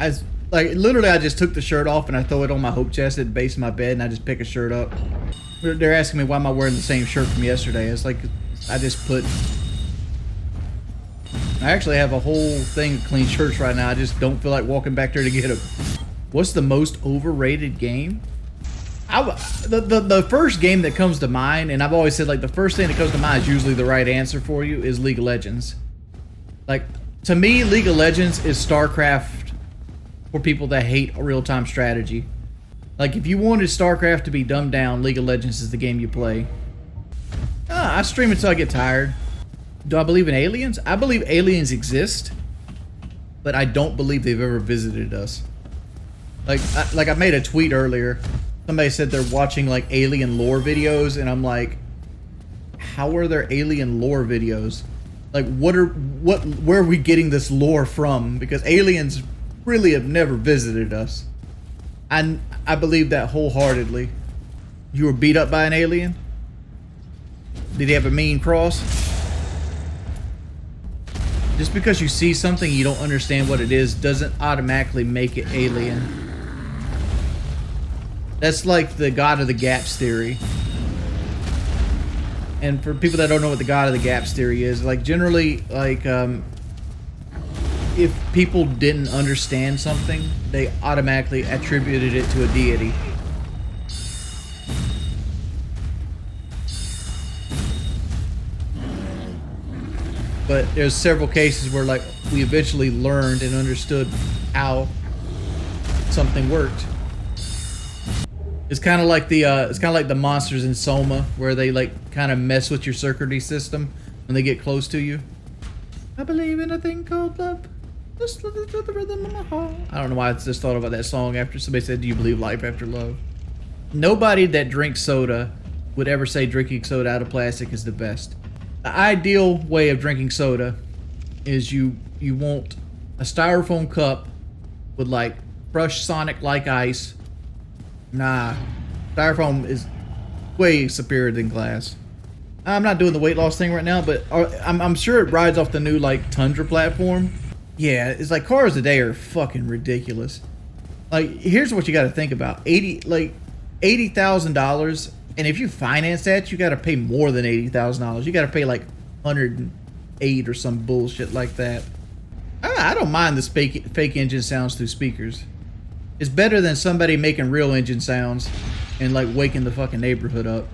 As like literally, I just took the shirt off and I throw it on my hope chest at the base of my bed, and I just pick a shirt up. They're asking me why am I wearing the same shirt from yesterday. It's like I just put. I actually have a whole thing of clean shirts right now. I just don't feel like walking back there to get them. What's the most overrated game? The first game that comes to mind, and I've always said like the first thing that comes to mind is usually the right answer for you, is League of Legends. Like, to me, League of Legends is StarCraft for people that hate real-time strategy. Like, if you wanted StarCraft to be dumbed down, League of Legends is the game you play. I stream until I get tired. Do I believe in aliens? I believe aliens exist, but I don't believe they've ever visited us. Like I made a tweet earlier. Somebody said they're watching like alien lore videos, and I'm like, how are there alien lore videos? Like, where are we getting this lore from? Because aliens really have never visited us. And I believe that wholeheartedly. You were beat up by an alien? Did he have a mean cross? Just because you see something you don't understand what it is doesn't automatically make it alien. That's like the God of the Gaps theory. And for people that don't know what the God of the Gaps theory is, like generally, like if people didn't understand something, they automatically attributed it to a deity. But there's several cases where like we eventually learned and understood how something worked. It's kind of like the monsters in Soma, where they like kind of mess with your circuitry system when they get close to you. I believe in a thing called love. Just listen to the rhythm of my heart. I don't know why I just thought about that song after somebody said, "Do you believe life after love?" Nobody that drinks soda would ever say drinking soda out of plastic is the best. The ideal way of drinking soda is you want a styrofoam cup with like crushed Sonic like ice. Nah, styrofoam is way superior than glass. I'm not doing the weight loss thing right now, but I'm sure it rides off the new like Tundra platform. Yeah, it's like cars today are fucking ridiculous. Like, here's what you got to think about: $80,000, and if you finance that, you got to pay more than $80,000. You got to pay like 108 or some bullshit like that. I don't mind the fake engine sounds through speakers. It's better than somebody making real engine sounds and like waking the fucking neighborhood up.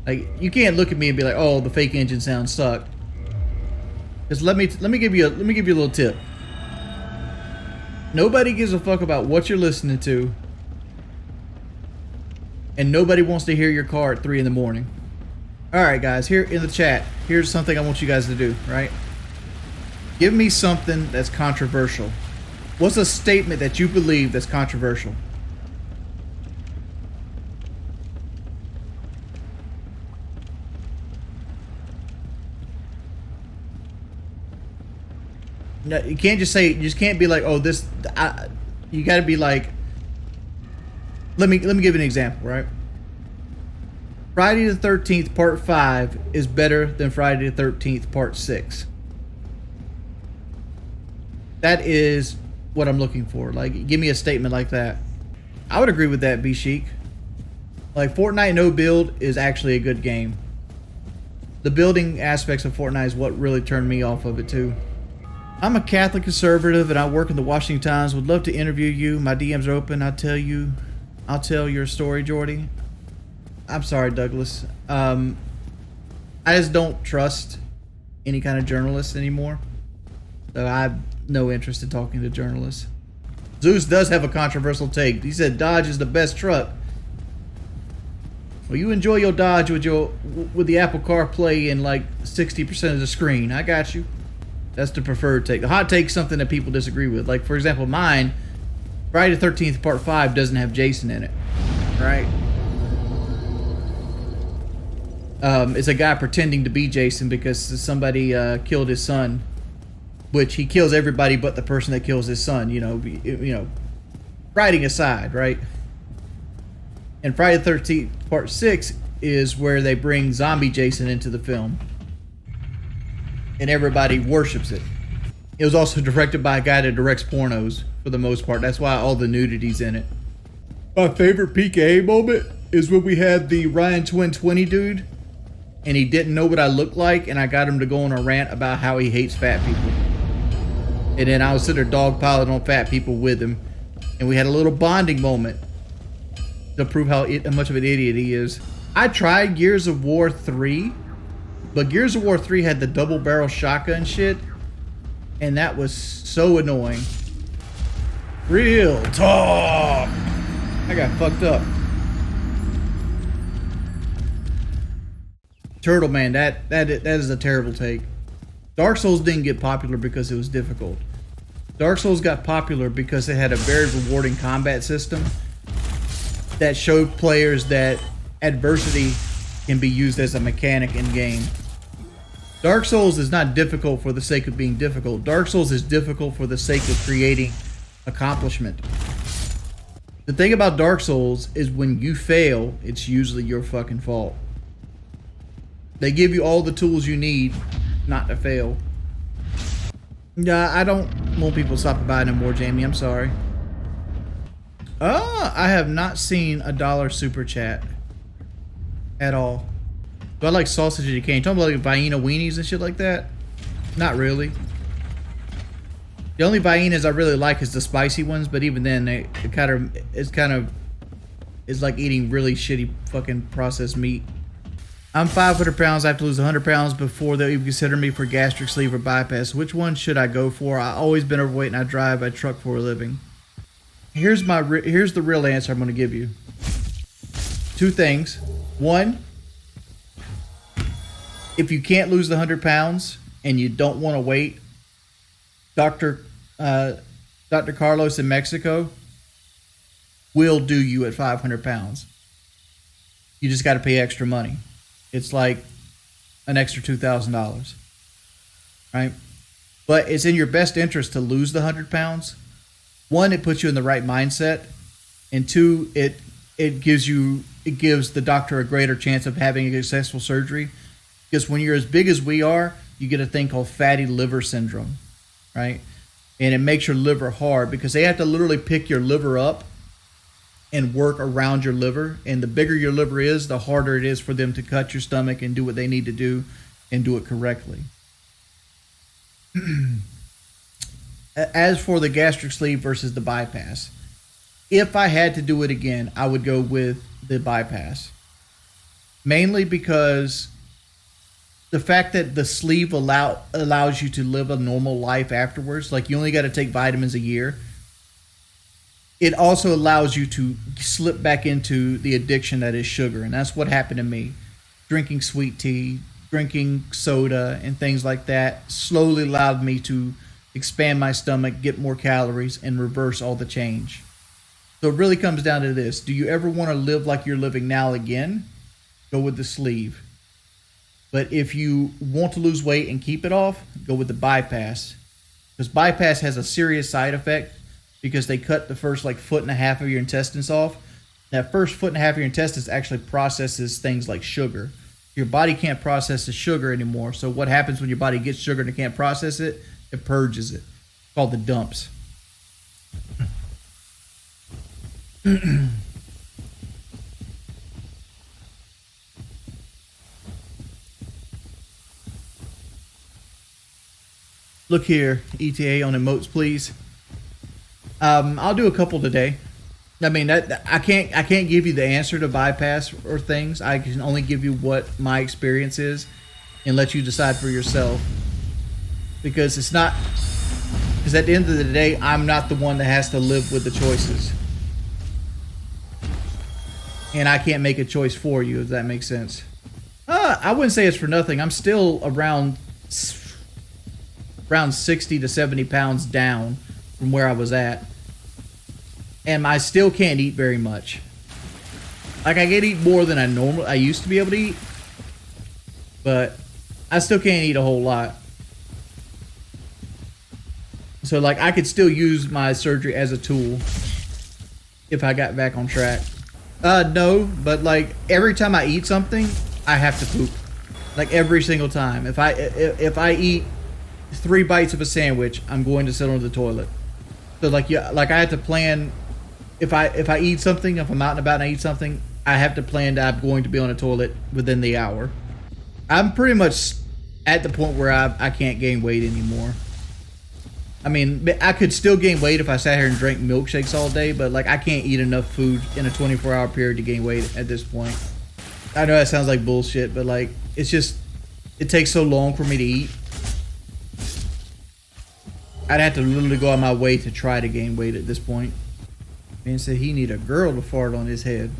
Like, you can't look at me and be like, "Oh, the fake engine sounds suck." Just let me give you a little tip. Nobody gives a fuck about what you're listening to, and nobody wants to hear your car at 3 in the morning. All right, guys, here in the chat, here's something I want you guys to do. Right? Give me something that's controversial. What's a statement that you believe that's controversial? No, you can't just say. You just can't be like, "Oh, this." You got to be like. Let me give you an example, right? Friday the 13th Part 5 is better than Friday the 13th Part 6. That is what I'm looking for. Like, give me a statement like that. I would agree with that, B Chic. Like, Fortnite no build is actually a good game. The building aspects of Fortnite is what really turned me off of it too. I'm a Catholic conservative and I work in the Washington Times. Would love to interview you. My DMs are open. I'll tell your story, Jordy. I'm sorry, Douglas. I just don't trust any kind of journalists anymore. So I have no interest in talking to journalists. Zeus does have a controversial take. He said Dodge is the best truck. Well, you enjoy your Dodge with the Apple CarPlay and like 60% of the screen. I got you. That's the preferred take. The hot take is something that people disagree with. Like, for example, mine, Friday the 13th Part 5 doesn't have Jason in it. Right? It's a guy pretending to be Jason because somebody killed his son. Which he kills everybody but the person that kills his son. You know, writing aside, right? And Friday the 13th Part 6 is where they bring zombie Jason into the film. And everybody worships it. It was also directed by a guy that directs pornos for the most part. That's why all the nudity's in it. My favorite PKA moment is when we had the Ryan Twin 20 dude, and he didn't know what I looked like, and I got him to go on a rant about how he hates fat people. And then I was sitting there dogpiling on fat people with him, and we had a little bonding moment to prove how much of an idiot he is. I tried Gears of War 3, but Gears of War 3 had the double barrel shotgun shit, and that was so annoying. Real talk. I got fucked up. Turtle Man, that is a terrible take. Dark Souls didn't get popular because it was difficult. Dark Souls got popular because it had a very rewarding combat system that showed players that adversity can be used as a mechanic in game. Dark Souls is not difficult for the sake of being difficult. Dark Souls is difficult for the sake of creating accomplishment. The thing about Dark Souls is when you fail, it's usually your fucking fault. They give you all the tools you need not to fail. Yeah, I don't want people stopping by no more, Jamie. I'm sorry. I have not seen $1 super chat at all. Do I like sausage and cane? Talking about like Vienna weenies and shit like that? Not really. The only Viennas I really like is the spicy ones, but even then, it's like eating really shitty fucking processed meat. I'm 500 pounds. I have to lose 100 pounds before they'll even consider me for gastric sleeve or bypass. Which one should I go for? I've always been overweight and I drive a truck for a living. Here's the real answer I'm going to give you. Two things. One, if you can't lose the 100 pounds and you don't want to wait, Dr. Carlos in Mexico will do you at 500 pounds. You just got to pay extra money. It's like an extra $2,000, right? But it's in your best interest to lose the 100 pounds. One, it puts you in the right mindset, and two, it gives the doctor a greater chance of having a successful surgery. Because when you're as big as we are, you get a thing called fatty liver syndrome, right? And it makes your liver hard because they have to literally pick your liver up and work around your liver. And the bigger your liver is, the harder it is for them to cut your stomach and do what they need to do and do it correctly. As for the gastric sleeve versus the bypass, if I had to do it again, I would go with the bypass. Mainly because the fact that the sleeve allows you to live a normal life afterwards, like you only got to take vitamins a year. It also allows you to slip back into the addiction that is sugar. And that's what happened to me. Drinking sweet tea, drinking soda, and things like that slowly allowed me to expand my stomach, get more calories, and reverse all the change. So it really comes down to this. Do you ever want to live like you're living now again? Go with the sleeve. But if you want to lose weight and keep it off, go with the bypass. Because bypass has a serious side effect because they cut the first like 1.5 feet of your intestines off. That first 1.5 feet of your intestines actually processes things like sugar. Your body can't process the sugar anymore. So what happens when your body gets sugar and it can't process it? It purges it. It's called the dumps. Look here, ETA on emotes, please. I'll do a couple today. I mean, I can't give you the answer to bypass or things. I can only give you what my experience is and let you decide for yourself. Because it's not, because at the end of the day, I'm not the one that has to live with the choices. And I can't make a choice for you, if that makes sense. I wouldn't say it's for nothing. I'm still around 60 to 70 pounds down from where I was at. And I still can't eat very much. Like I can eat more than I used to be able to eat. But I still can't eat a whole lot. So like I could still use my surgery as a tool if I got back on track. No, but like every time I eat something, I have to poop. Like every single time. If I eat 3 bites of a sandwich, I'm going to sit on the toilet. So like, yeah, like I have to plan. If I eat something, if I'm out and about and I eat something, I have to plan that I'm going to be on a toilet within the hour. I'm pretty much at the point where I can't gain weight anymore. I mean, I could still gain weight if I sat here and drank milkshakes all day, but like I can't eat enough food in a 24-hour period to gain weight at this point. I know that sounds like bullshit, but like it's just, it takes so long for me to eat. I'd have to literally go out of my way to try to gain weight at this point. Man said he need a girl to fart on his head.